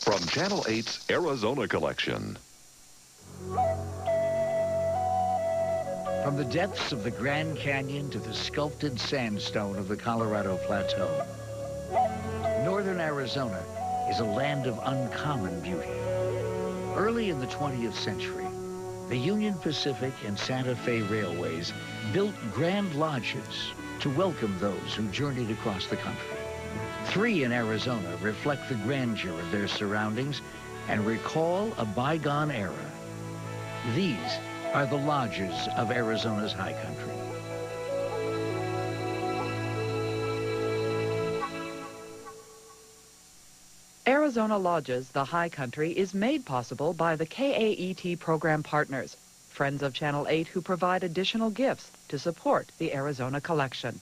From Channel 8's Arizona Collection. From the depths of the Grand Canyon to the sculpted sandstone of the Colorado Plateau, northern Arizona is a land of uncommon beauty. Early in the 20th century, the Union Pacific and Santa Fe Railways built grand lodges to welcome those who journeyed across the country. 3 in Arizona reflect the grandeur of their surroundings and recall a bygone era. These are the lodges of Arizona's high country. Arizona Lodges, the high country, is made possible by the KAET program partners, friends of Channel 8 who provide additional gifts to support the Arizona Collection.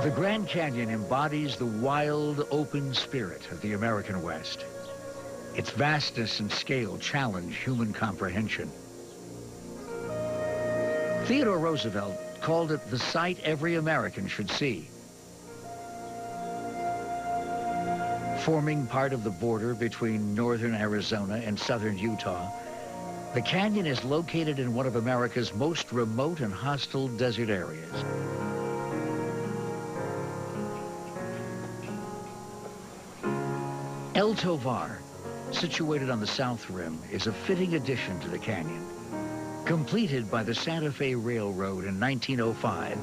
The Grand Canyon embodies the wild, open spirit of the American West. Its vastness and scale challenge human comprehension. Theodore Roosevelt called it the sight every American should see. Forming part of the border between northern Arizona and southern Utah, the canyon is located in one of America's most remote and hostile desert areas. El Tovar, situated on the south rim, is a fitting addition to the canyon. Completed by the Santa Fe Railroad in 1905,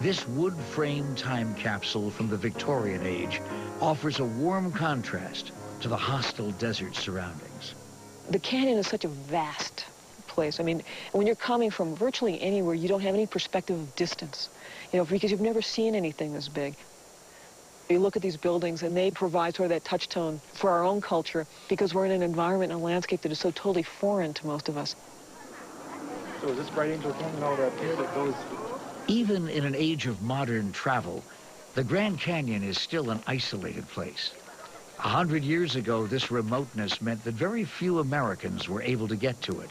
this wood-framed time capsule from the Victorian age offers a warm contrast to the hostile desert surroundings. The canyon is such a vast place. I mean, when you're coming from virtually anywhere, you don't have any perspective of distance, you know, because you've never seen anything this big. You look at these buildings and they provide sort of that touchstone for our own culture because we're in an environment and a landscape that is so totally foreign to most of us. So is this Bright Angel Canyon all up here that goes? Even in an age of modern travel, the Grand Canyon is still an isolated place. 100 years ago, this remoteness meant that very few Americans were able to get to it.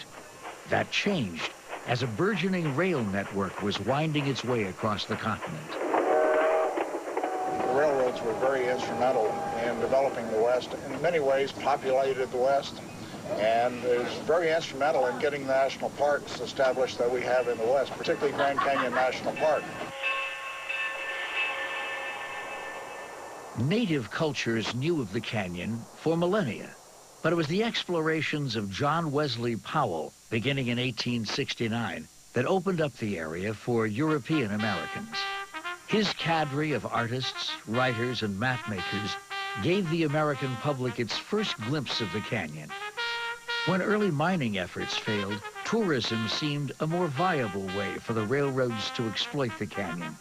That changed as a burgeoning rail network was winding its way across the continent. The railroads were very instrumental in developing the West, in many ways populated the West, and is very instrumental in getting the national parks established that we have in the West, particularly Grand Canyon National Park. Native cultures knew of the canyon for millennia, but it was the explorations of John Wesley Powell, beginning in 1869, that opened up the area for European Americans. His cadre of artists, writers, and mapmakers gave the American public its first glimpse of the canyon. When early mining efforts failed, tourism seemed a more viable way for the railroads to exploit the canyon.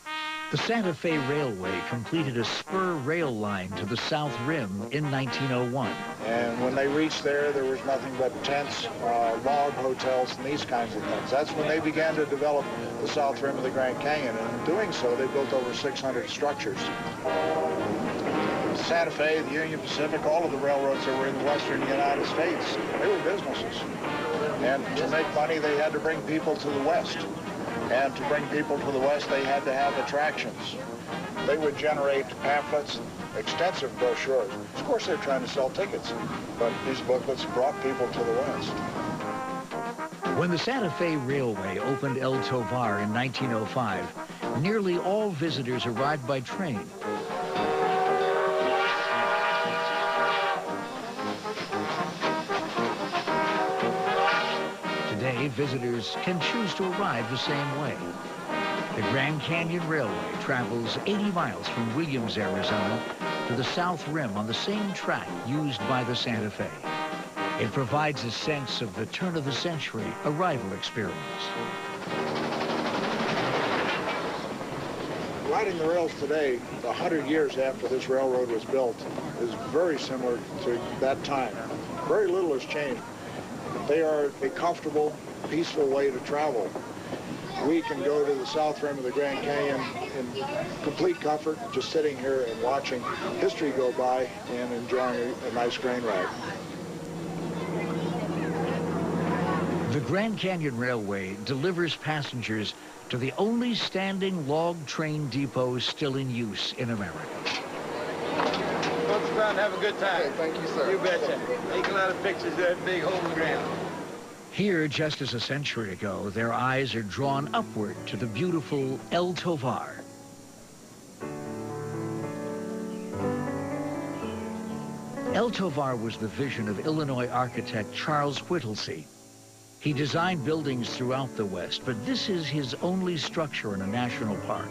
The Santa Fe Railway completed a spur rail line to the South Rim in 1901. And when they reached there, there was nothing but tents, log hotels, and these kinds of things. That's when they began to develop the South Rim of the Grand Canyon. And in doing so, they built over 600 structures. Santa Fe, the Union Pacific, all of the railroads that were in the western United States, they were businesses. And to make money, they had to bring people to the west. And to bring people to the west, they had to have attractions. They would generate pamphlets, extensive brochures. Of course, they're trying to sell tickets, but these booklets brought people to the west. When the Santa Fe Railway opened El Tovar in 1905, nearly all visitors arrived by train. Today, visitors can choose to arrive the same way. The Grand Canyon Railway travels 80 miles from Williams, Arizona, to the South Rim on the same track used by the Santa Fe. It provides a sense of the turn-of-the-century arrival experience. Riding the rails today, 100 years after this railroad was built, is very similar to that time. Very little has changed. They are a comfortable, peaceful way to travel. We can go to the South Rim of the Grand Canyon in complete comfort, just sitting here and watching history go by and enjoying a nice grain ride. The Grand Canyon Railway delivers passengers to the only standing log train depot still in use in America. Folks around, have a good time. Hey, thank you, sir. You betcha. Take a lot of pictures of that big hole in the ground. Here, just as a century ago, their eyes are drawn upward to the beautiful El Tovar. El Tovar was the vision of Illinois architect Charles Whittlesey. He designed buildings throughout the West, but this is his only structure in a national park.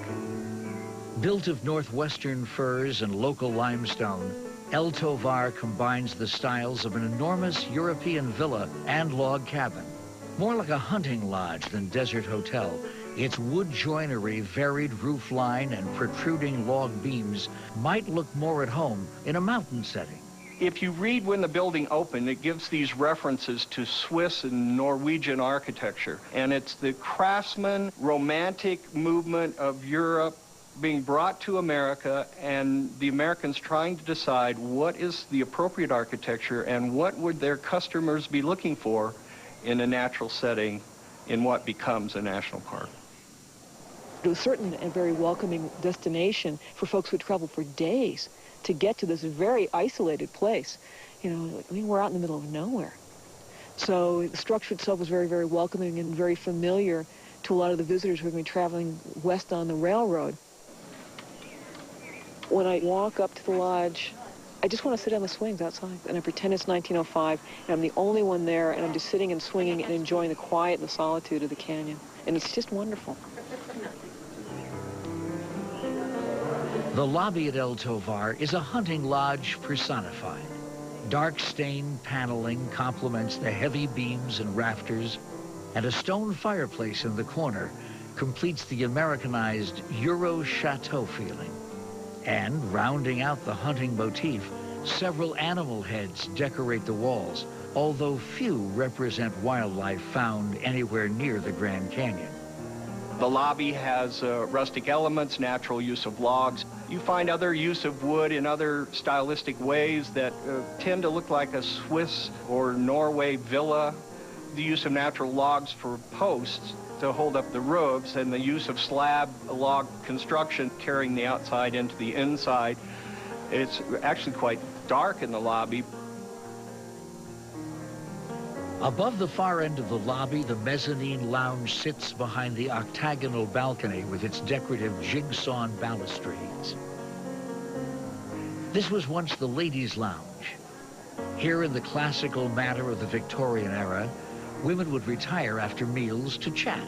Built of northwestern firs and local limestone, El Tovar combines the styles of an enormous European villa and log cabin. More like a hunting lodge than desert hotel, its wood joinery, varied roof line, and protruding log beams might look more at home in a mountain setting. If you read when the building opened, it gives these references to Swiss and Norwegian architecture. And it's the craftsman, romantic movement of Europe being brought to America, and the Americans trying to decide what is the appropriate architecture and what would their customers be looking for in a natural setting in what becomes a national park. It was certainly a very welcoming destination for folks who travel for days to get to this very isolated place. You know, I mean, we're out in the middle of nowhere. So the structure itself was very, very welcoming and very familiar to a lot of the visitors who have been traveling west on the railroad. When I walk up to the lodge, I just want to sit on the swings outside, and I pretend it's 1905, and I'm the only one there, and I'm just sitting and swinging and enjoying the quiet and the solitude of the canyon. And it's just wonderful. The lobby at El Tovar is a hunting lodge personified. Dark stained paneling complements the heavy beams and rafters, and a stone fireplace in the corner completes the Americanized Euro chateau feeling. And rounding out the hunting motif, several animal heads decorate the walls, although few represent wildlife found anywhere near the Grand Canyon. The lobby has rustic elements, natural use of logs. You find other use of wood in other stylistic ways that tend to look like a Swiss or Norway villa. The use of natural logs for posts to hold up the roofs, and the use of slab log construction carrying the outside into the inside. It's actually quite dark in the lobby. Above the far end of the lobby, the mezzanine lounge sits behind the octagonal balcony with its decorative jigsaw balustrades. This was once the ladies' lounge. Here, in the classical manner of the Victorian era, women would retire after meals to chat.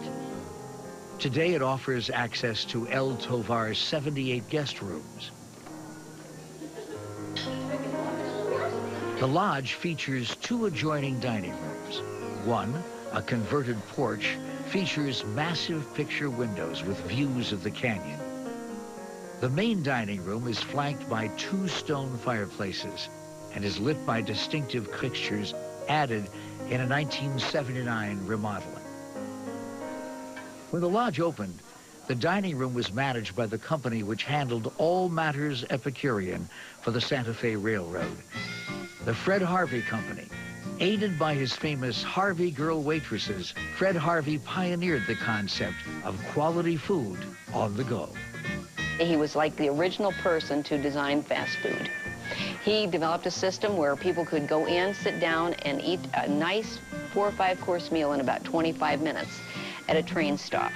Today, it offers access to El Tovar's 78 guest rooms. The lodge features two adjoining dining rooms. One, a converted porch, features massive picture windows with views of the canyon. The main dining room is flanked by two stone fireplaces and is lit by distinctive fixtures added in a 1979 remodeling. When the lodge opened, the dining room was managed by the company which handled all matters Epicurean for the Santa Fe Railroad, the Fred Harvey Company. Aided by his famous Harvey Girl waitresses, Fred Harvey pioneered the concept of quality food on the go. He was like the original person to design fast food. He developed a system where people could go in, sit down, and eat a nice 4 or 5 course meal in about 25 minutes at a train stop.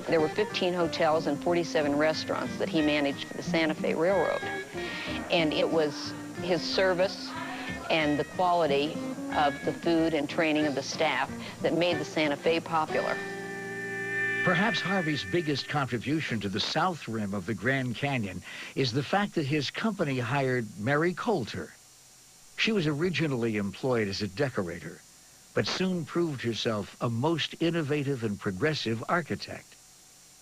There were 15 hotels and 47 restaurants that he managed for the Santa Fe Railroad. And it was his service and the quality of the food and training of the staff that made the Santa Fe popular. Perhaps Harvey's biggest contribution to the south rim of the Grand Canyon is the fact that his company hired Mary Coulter. She was originally employed as a decorator, but soon proved herself a most innovative and progressive architect.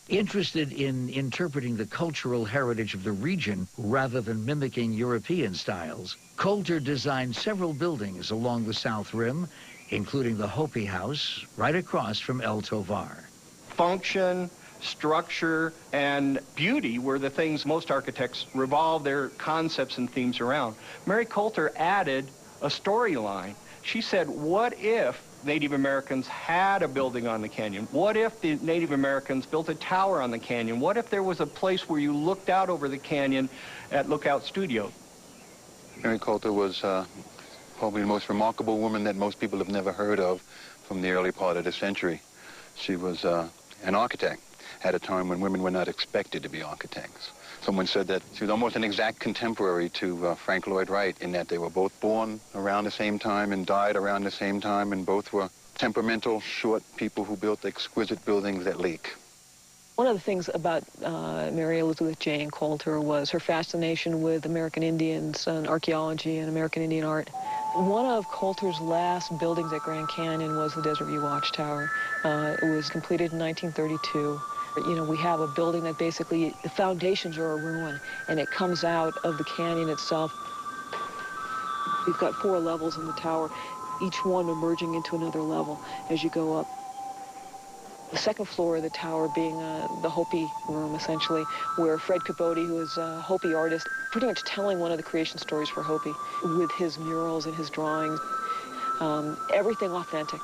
Interested in interpreting the cultural heritage of the region rather than mimicking European styles, Coulter designed several buildings along the south rim, including the Hopi House right across from El Tovar. Function, structure, and beauty were the things most architects revolve their concepts and themes around. Mary Coulter added a storyline She said, what if Native Americans had a building on the canyon? What if the Native Americans built a tower on the canyon? What if there was a place where you looked out over the canyon at Lookout Studio? Mary Coulter was probably the most remarkable woman that most people have never heard of from the early part of the century. She was an architect at a time when women were not expected to be architects. Someone said that she was almost an exact contemporary to Frank Lloyd Wright, in that they were both born around the same time and died around the same time, and both were temperamental, short people who built exquisite buildings that leak. One of the things about Mary Elizabeth Jane Coulter was her fascination with American Indians and archaeology and American Indian art. One of Coulter's last buildings at Grand Canyon was the Desert View Watchtower. It was completed in 1932. You know, we have a building that basically, the foundations are a ruin, and it comes out of the canyon itself. We've got 4 levels in the tower, each one emerging into another level as you go up. The second floor of the tower being the Hopi room, essentially, where Fred Capote, who is a Hopi artist, pretty much telling one of the creation stories for Hopi with his murals and his drawings. Everything authentic.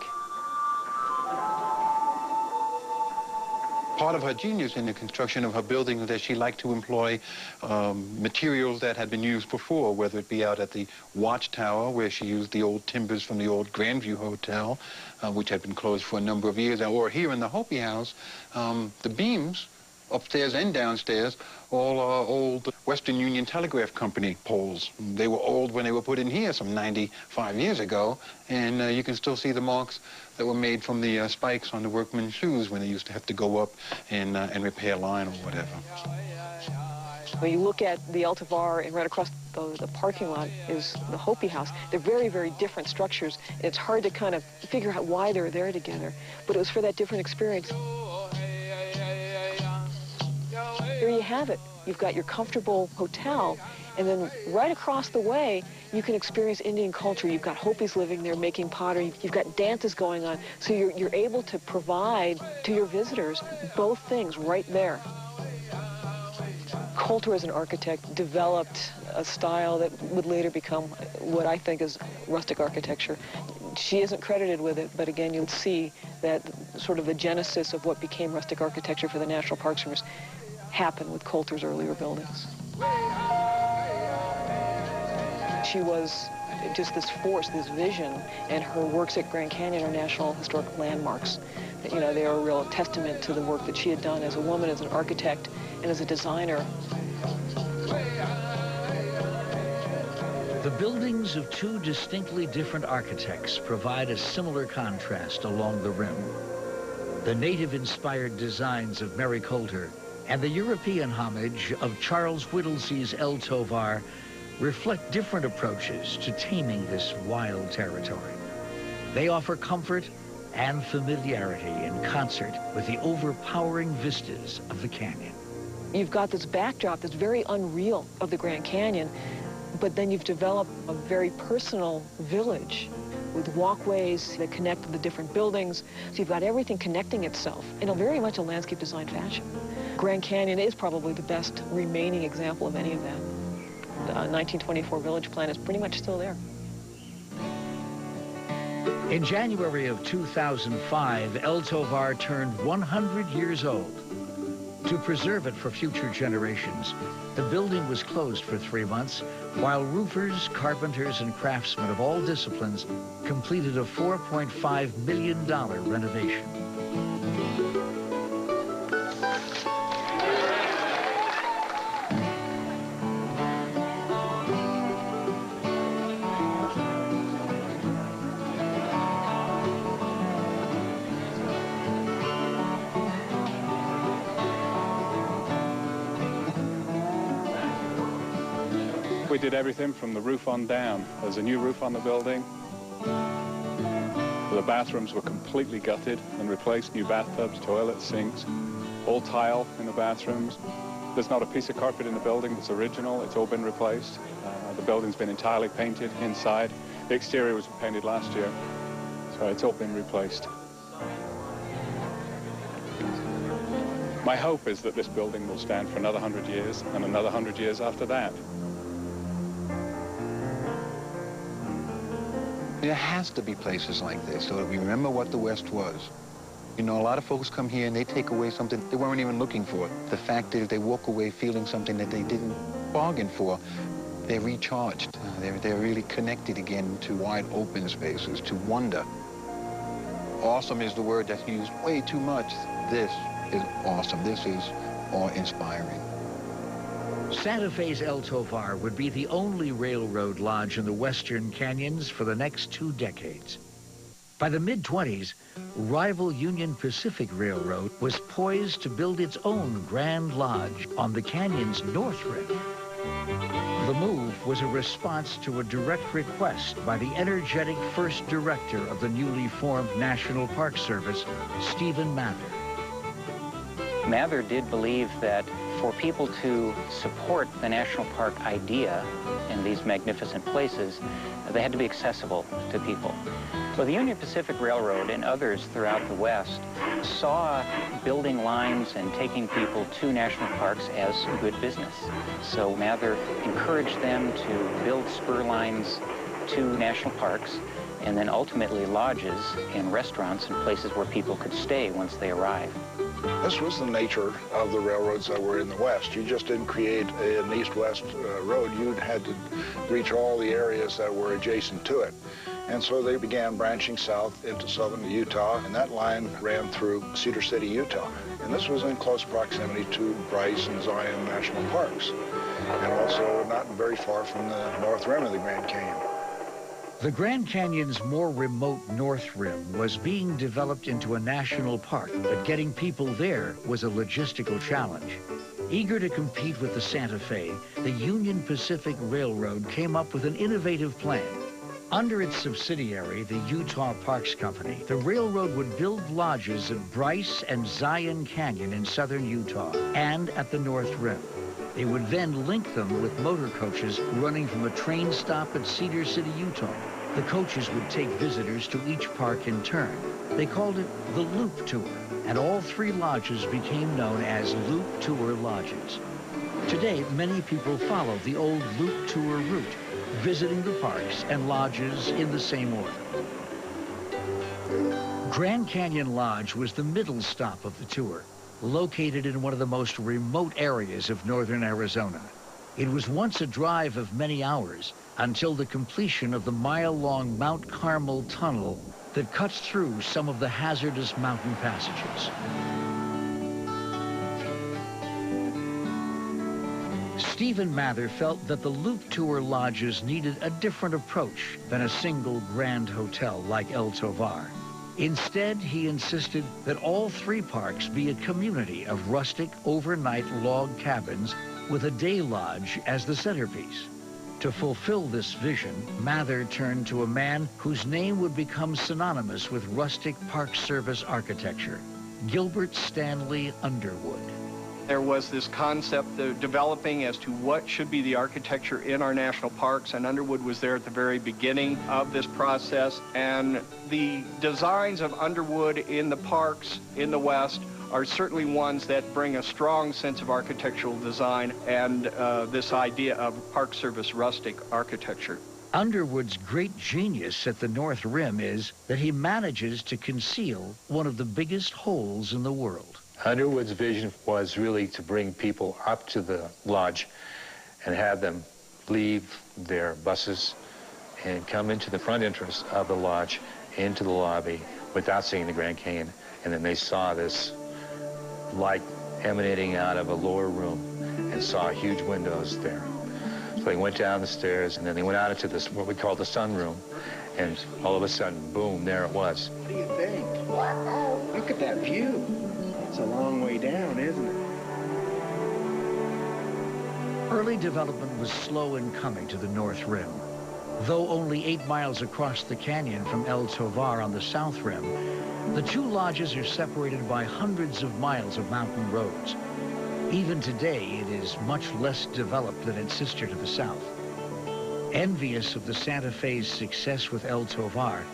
Part of her genius in the construction of her buildings is that she liked to employ materials that had been used before, whether it be out at the Watchtower, where she used the old timbers from the old Grandview Hotel, which had been closed for a number of years, or here in the Hopi house, the beams upstairs and downstairs all are old Western Union Telegraph Company poles. They were old when they were put in here some 95 years ago, and you can still see the marks that were made from the spikes on the workmen's shoes when they used to have to go up and repair line or whatever. When you look at the El Tovar and right across the parking lot is the Hopi house. They're very, very different structures. And it's hard to kind of figure out why they're there together, but it was for that different experience. Here you have it. You've got your comfortable hotel, and then right across the way, you can experience Indian culture. You've got Hopis living there making pottery. You've got dances going on. So you're able to provide to your visitors both things right there. Coulter, as an architect, developed a style that would later become what I think is rustic architecture. She isn't credited with it, but again, you'll see that sort of the genesis of what became rustic architecture for the National Park Service happened with Coulter's earlier buildings. She was just this force, this vision, and her works at Grand Canyon are National Historic Landmarks. You know, they are a real testament to the work that she had done as a woman, as an architect, and as a designer. The buildings of 2 distinctly different architects provide a similar contrast along the rim. The native-inspired designs of Mary Coulter and the European homage of Charles Whittlesey's El Tovar reflect different approaches to taming this wild territory. They offer comfort and familiarity in concert with the overpowering vistas of the canyon. You've got this backdrop that's very unreal of the Grand Canyon, but then you've developed a very personal village with walkways that connect the different buildings. So you've got everything connecting itself in a very much a landscape design fashion. Grand Canyon is probably the best remaining example of any of that. The 1924 village plan is pretty much still there. In January of 2005, El Tovar turned 100 years old. To preserve it for future generations, the building was closed for 3 months, while roofers, carpenters, and craftsmen of all disciplines completed a $4.5 million renovation. We did everything from the roof on down. There's a new roof on the building. The bathrooms were completely gutted and replaced. New bathtubs, toilets, sinks, all tile in the bathrooms. There's not a piece of carpet in the building that's original. It's all been replaced. The building's been entirely painted inside. The exterior was painted last year, so it's all been replaced. My hope is that this building will stand for another 100 years and another 100 years after that. There has to be places like this so that we remember what the West was. You know, a lot of folks come here and they take away something they weren't even looking for. The fact is they walk away feeling something that they didn't bargain for. They're recharged. They're really connected again to wide open spaces, to wonder. Awesome is the word that's used way too much. This is awesome. This is awe-inspiring. Santa Fe's El Tovar would be the only railroad lodge in the western canyons for the next 2 decades. By the mid-20s, rival Union Pacific Railroad was poised to build its own Grand Lodge on the canyon's north rim. The move was a response to a direct request by the energetic first director of the newly formed National Park Service, Stephen Mather. Mather did believe that for people to support the national park idea in these magnificent places, they had to be accessible to people. Well, the Union Pacific Railroad and others throughout the West saw building lines and taking people to national parks as good business. So Mather encouraged them to build spur lines to national parks and then ultimately lodges and restaurants and places where people could stay once they arrived. This was the nature of the railroads that were in the West. You just didn't create an east-west road. You had to reach all the areas that were adjacent to it. And so they began branching south into southern Utah, and that line ran through Cedar City, Utah. And this was in close proximity to Bryce and Zion National Parks, and also not very far from the north rim of the Grand Canyon. The Grand Canyon's more remote north rim was being developed into a national park, but getting people there was a logistical challenge. Eager to compete with the Santa Fe, the Union Pacific Railroad came up with an innovative plan. Under its subsidiary, the Utah Parks Company, the railroad would build lodges at Bryce and Zion Canyon in southern Utah and at the North Rim. They would then link them with motor coaches running from a train stop at Cedar City, Utah. The coaches would take visitors to each park in turn. They called it the Loop Tour, and all 3 lodges became known as Loop Tour Lodges. Today, many people follow the old Loop Tour route, visiting the parks and lodges in the same order. Grand Canyon Lodge was the middle stop of the tour, located in one of the most remote areas of northern Arizona. It was once a drive of many hours until the completion of the mile-long Mount Carmel Tunnel that cuts through some of the hazardous mountain passages. Stephen Mather felt that the Loop Tour lodges needed a different approach than a single grand hotel like El Tovar. Instead, he insisted that all 3 parks be a community of rustic, overnight log cabins with a day lodge as the centerpiece. To fulfill this vision, Mather turned to a man whose name would become synonymous with rustic Park Service architecture, Gilbert Stanley Underwood. There was this concept developing as to what should be the architecture in our national parks, and Underwood was there at the very beginning of this process. And the designs of Underwood in the parks in the West are certainly ones that bring a strong sense of architectural design and this idea of Park Service rustic architecture. Underwood's great genius at the North Rim is that he manages to conceal one of the biggest holes in the world. Underwood's vision was really to bring people up to the lodge and have them leave their buses and come into the front entrance of the lodge, into the lobby, without seeing the Grand Canyon. And then they saw this light emanating out of a lower room and saw huge windows there. So they went down the stairs, and then they went out into this, what we call the sunroom, and all of a sudden, boom, there it was. What do you think? Wow. Look at that view. It's a long way down, isn't it? Early development was slow in coming to the North Rim. Though only 8 miles across the canyon from El Tovar on the South Rim, the 2 lodges are separated by hundreds of miles of mountain roads. Even today, it is much less developed than its sister to the south. Envious of the Santa Fe's success with El Tovar,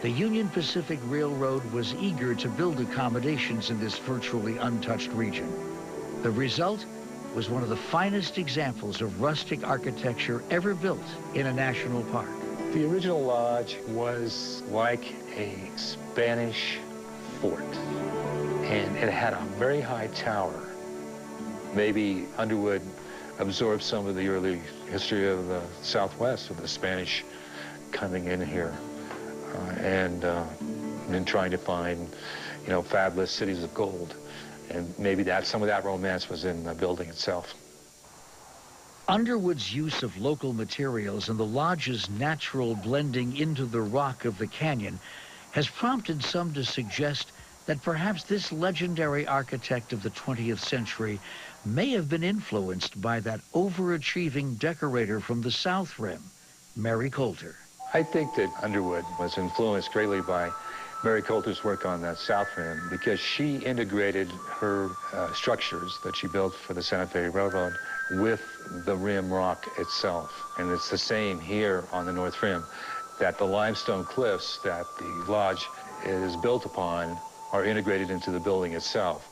the Union Pacific Railroad was eager to build accommodations in this virtually untouched region. The result was one of the finest examples of rustic architecture ever built in a national park. The original lodge was like a Spanish fort, and it had a very high tower. Maybe Underwood absorbed some of the early history of the Southwest, of the Spanish coming in here and trying to find, you know, fabulous cities of gold. And maybe some of that romance was in the building itself. Underwood's use of local materials and the lodge's natural blending into the rock of the canyon has prompted some to suggest that perhaps this legendary architect of the 20th century may have been influenced by that overachieving decorator from the South Rim, Mary Coulter. I think that Underwood was influenced greatly by Mary Coulter's work on that South Rim because she integrated her structures that she built for the Santa Fe Railroad with the rim rock itself. And it's the same here on the North Rim, that the limestone cliffs that the lodge is built upon are integrated into the building itself.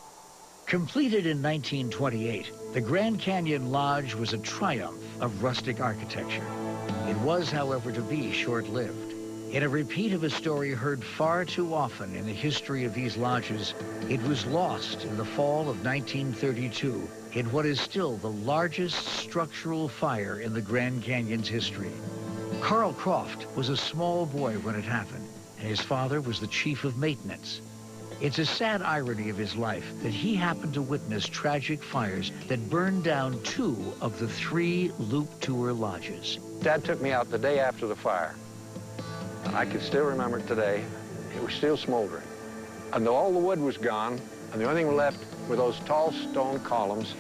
Completed in 1928, the Grand Canyon Lodge was a triumph of rustic architecture. It was, however, to be short-lived. In a repeat of a story heard far too often in the history of these lodges, it was lost in the fall of 1932 in what is still the largest structural fire in the Grand Canyon's history. Carl Croft was a small boy when it happened, and his father was the chief of maintenance. It's a sad irony of his life that he happened to witness tragic fires that burned down 2 of the 3 Loop Tour lodges. Dad took me out the day after the fire. I can still remember it today. It was still smoldering. And all the wood was gone, and the only thing left were those tall stone columns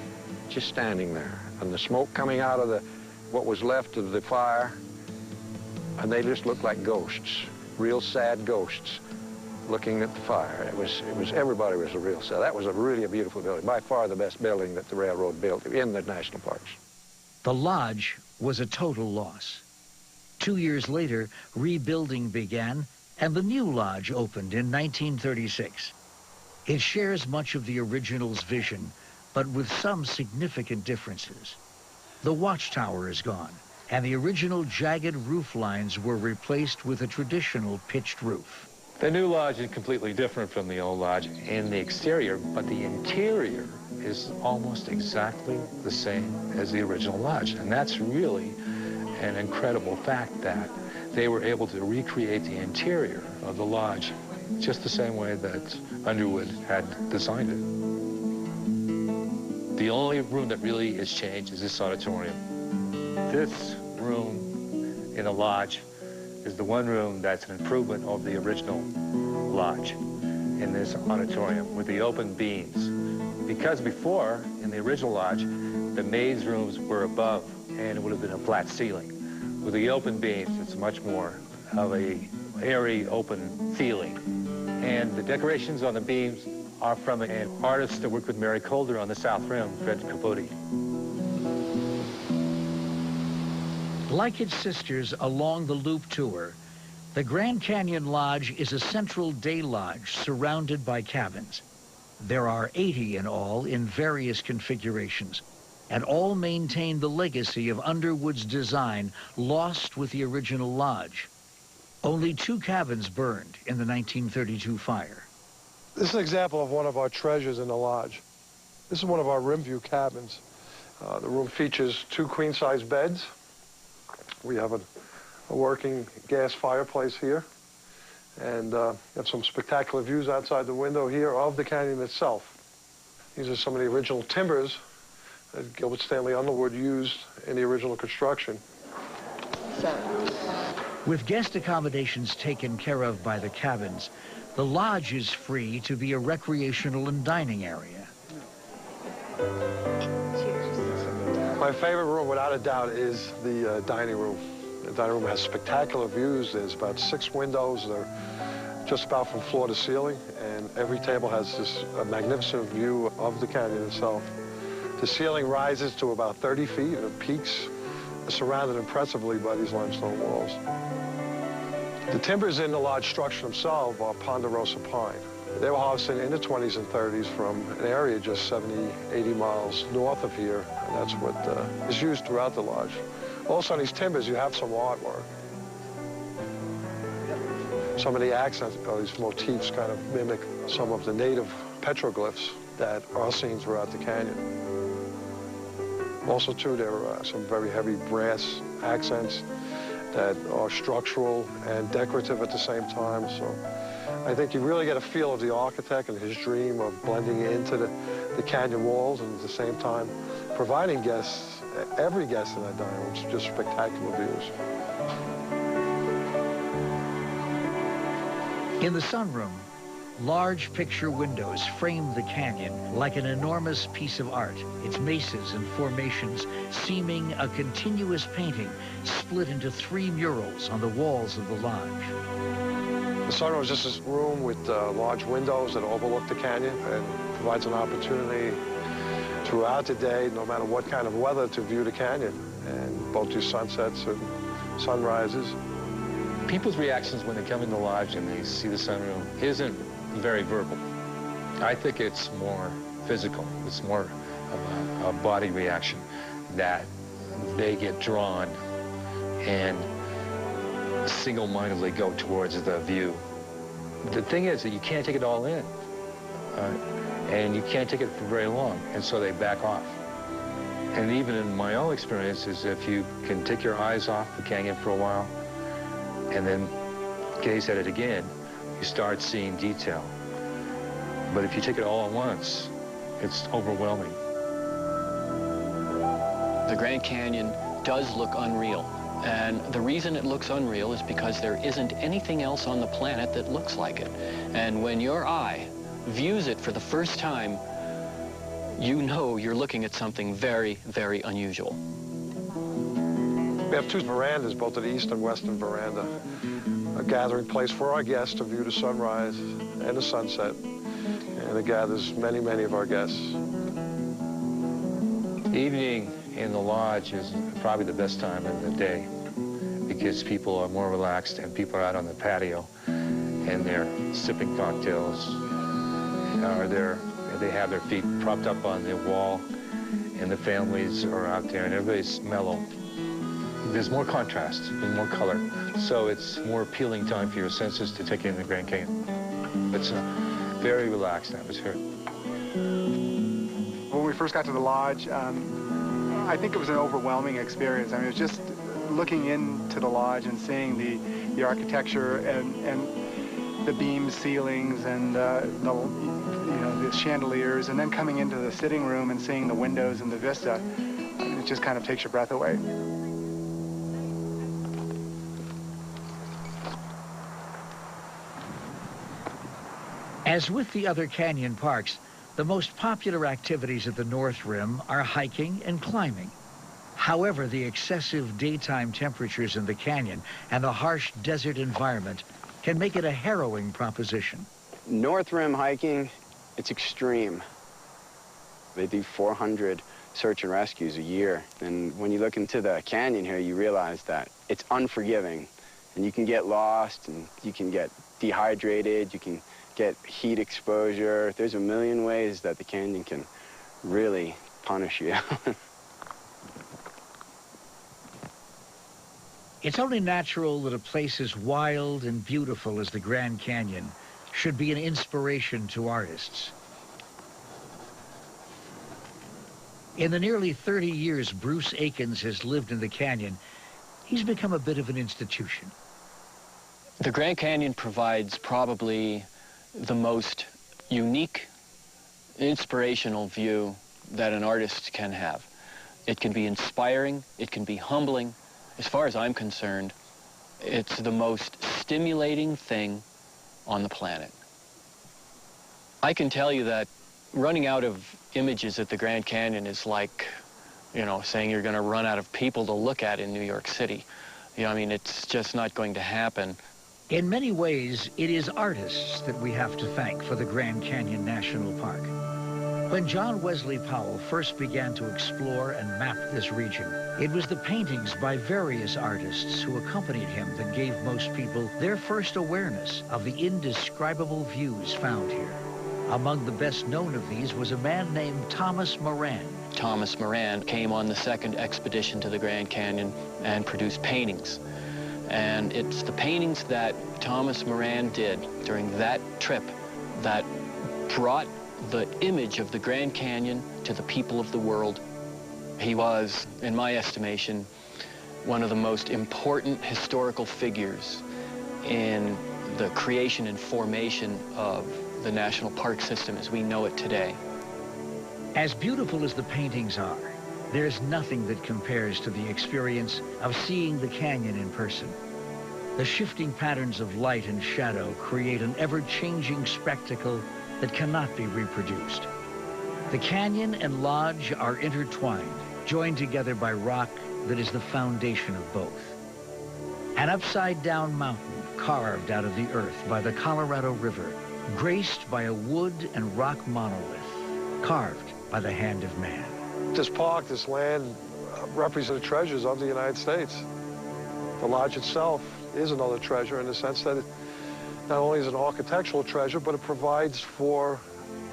just standing there. And the smoke coming out of what was left of the fire, and they just looked like ghosts, real sad ghosts looking at the fire. Everybody was a real sad. That was really a beautiful building, by far the best building that the railroad built in the national parks. The lodge was a total loss. 2 years later, rebuilding began, and the new lodge opened in 1936. It shares much of the original's vision, but with some significant differences. The watchtower is gone, and the original jagged roof lines were replaced with a traditional pitched roof. The new lodge is completely different from the old lodge in the exterior, but the interior is almost exactly the same as the original lodge, and that's really an incredible fact that they were able to recreate the interior of the lodge just the same way that Underwood had designed it. The only room that really has changed is this auditorium. This room in the lodge is the one room that's an improvement over the original lodge in this auditorium with the open beams. Because before, in the original lodge, the maids' rooms were above and it would have been a flat ceiling. With the open beams, it's much more of a airy, open feeling. And the decorations on the beams are from an artist that worked with Mary Coulter on the South Rim, Fred Capote. Like its sisters along the Loop Tour, the Grand Canyon Lodge is a central day lodge surrounded by cabins. There are 80 in all in various configurations, and all maintain the legacy of Underwood's design lost with the original lodge. Only 2 cabins burned in the 1932 fire. This is an example of one of our treasures in the lodge. This is one of our rim view cabins. The room features 2 queen-size beds. We have a working gas fireplace here. And have some spectacular views outside the window here of the canyon itself. These are some of the original timbers that Gilbert Stanley Underwood used in the original construction. With guest accommodations taken care of by the cabins, the lodge is free to be a recreational and dining area. My favorite room, without a doubt, is the dining room. The dining room has spectacular views. There's about 6 windows. They're just about from floor to ceiling, and every table has this magnificent view of the canyon itself. The ceiling rises to about 30 feet, and it peaks, surrounded impressively by these limestone walls. The timbers in the lodge structure themselves are ponderosa pine. They were harvested in the 20s and 30s from an area just 70, 80 miles north of here, and that's what is used throughout the lodge. Also on these timbers, you have some artwork. Some of the accents, or these motifs, kind of mimic some of the native petroglyphs that are seen throughout the canyon. Also, too, there are some very heavy brass accents that are structural and decorative at the same time. So I think you really get a feel of the architect and his dream of blending into the canyon walls, and at the same time providing guests, every guest in that dining room, just spectacular views. In the sunroom, large picture windows frame the canyon like an enormous piece of art, its mesas and formations seeming a continuous painting split into 3 murals on the walls of the lodge. The sunroom is just this room with large windows that overlook the canyon and provides an opportunity throughout the day, no matter what kind of weather, to view the canyon and both do sunsets and sunrises. People's reactions when they come in the lodge and they see the sunroom isn't very verbal. I think it's more physical. It's more of a body reaction that they get drawn and single-mindedly go towards the view. The thing is that you can't take it all in, and you can't take it for very long, and so they back off. And even in my own experiences, if you can take your eyes off the canyon for a while and then gaze at it again, you start seeing detail. But if you take it all at once, it's overwhelming. The Grand Canyon does look unreal. And the reason it looks unreal is because there isn't anything else on the planet that looks like it. And when your eye views it for the first time, you know you're looking at something very, very unusual. We have 2 verandas, both at the east and western veranda, a gathering place for our guests to view the sunrise and the sunset, and it gathers many, many of our guests. Evening in the lodge is probably the best time of the day because people are more relaxed and people are out on the patio and they're sipping cocktails, or they have their feet propped up on the wall, and the families are out there and everybody's mellow. There's more contrast and more color, so it's more appealing time for your senses to take in the Grand Canyon. It's a very relaxed atmosphere. When we first got to the lodge, I think it was an overwhelming experience. I mean, it was just looking into the lodge and seeing the architecture and the beams, ceilings, and the chandeliers, and then coming into the sitting room and seeing the windows and the vista. I mean, it just kind of takes your breath away. As with the other canyon parks, the most popular activities at the North Rim are hiking and climbing. However, the excessive daytime temperatures in the canyon and the harsh desert environment can make it a harrowing proposition. North Rim hiking, it's extreme. They do 400 search and rescues a year. And when you look into the canyon here, you realize that it's unforgiving. And you can get lost, and you can get dehydrated, you can get heat exposure. There's a million ways that the canyon can really punish you. It's only natural that a place as wild and beautiful as the Grand Canyon should be an inspiration to artists. In the nearly 30 years Bruce Akins has lived in the canyon, he's become a bit of an institution. The Grand Canyon provides probably the most unique, inspirational view that an artist can have. It can be inspiring, it can be humbling. As far as I'm concerned, it's the most stimulating thing on the planet. I can tell you that running out of images at the Grand Canyon is like, saying you're going to run out of people to look at in New York City. I mean, it's just not going to happen. In many ways, it is artists that we have to thank for the Grand Canyon National Park. When John Wesley Powell first began to explore and map this region, it was the paintings by various artists who accompanied him that gave most people their first awareness of the indescribable views found here. Among the best known of these was a man named Thomas Moran. Thomas Moran came on the second expedition to the Grand Canyon and produced paintings. And it's the paintings that Thomas Moran did during that trip that brought the image of the Grand Canyon to the people of the world. He was, in my estimation, one of the most important historical figures in the creation and formation of the national park system as we know it today. As beautiful as the paintings are, there's nothing that compares to the experience of seeing the canyon in person. The shifting patterns of light and shadow create an ever-changing spectacle that cannot be reproduced. The canyon and lodge are intertwined, joined together by rock that is the foundation of both. An upside-down mountain carved out of the earth by the Colorado River, graced by a wood and rock monolith, carved by the hand of man. This park, this land, represent treasures of the United States. The lodge itself is another treasure in the sense that it not only is an architectural treasure, but it provides for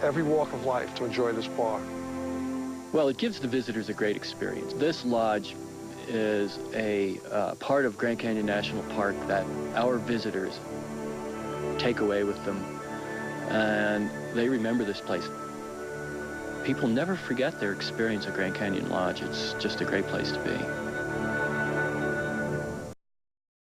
every walk of life to enjoy this park. Well, it gives the visitors a great experience. This lodge is a part of Grand Canyon National Park that our visitors take away with them, and they remember this place. People never forget their experience at Grand Canyon Lodge. It's just a great place to be.